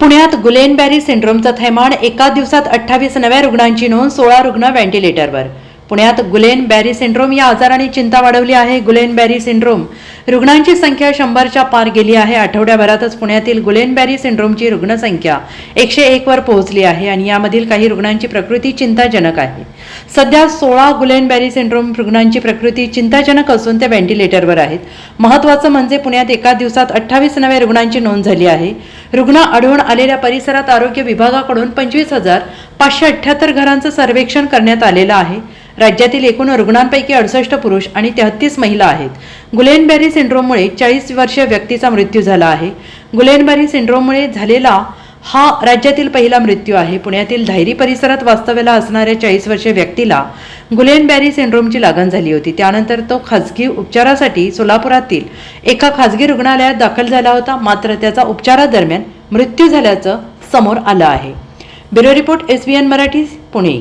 पुण्यात गुलेनबॅरी सिंड्रोमचा थैमान एका दिवसात 28 नव्या रुग्णांची नोंद, 16 रुग्ण व्हेंटिलेटरवर. पुण्यात गुलेनबॅरी सिंड्रोम या आजाराने चिंता वाढवली आहे. गुलेनबॅरी सिंड्रोम रुग्णांची संख्या 100च्या पार गेली आहे. आठवड्याभरातच पुण्यातील गुलेनबॅरी सिंड्रोमची रुग्णसंख्या 101 वर पोहोचली आहे आणि यामधील काही रुग्णांची प्रकृती चिंताजनक आहे. सध्या 16 गुलेनबॅरी सिंड्रोम रुग्णांची प्रकृती चिंताजनक असून ते व्हेंटिलेटरवर आहेत. महत्त्वाचं म्हणजे पुण्यात एका दिवसात 28 नव्या रुग्णांची नोंद झाली आहे. रुग्ण आढळून आलेल्या परिसरात आरोग्य विभागाकडून 25,578 घरांचं सर्वेक्षण करण्यात आलेलं आहे. राज्यातील एकूण रुग्णांपैकी 68 पुरुष आणि 33 महिला आहेत. गुलेनबॅरी सिंड्रोममुळे 40 वर्षीय व्यक्तीचा मृत्यू झाला आहे. गुलेनबॅरी सिंड्रोममुळे झालेला हा राज्यातील पहिला मृत्यू आहे. पुण्यातील धायरी परिसरात वास्तव्याला असणाऱ्या 40 वर्षीय व्यक्तीला गुलेनबॅरी सिंड्रोमची लागण झाली होती. त्यानंतर तो खासगी उपचारासाठी सोलापुरातील एका खासगी रुग्णालयात दाखल झाला होता. मात्र त्याचा उपचारादरम्यान मृत्यू झाल्याचं समोर आलं आहे. Bureau report SBN Marathi, Pune.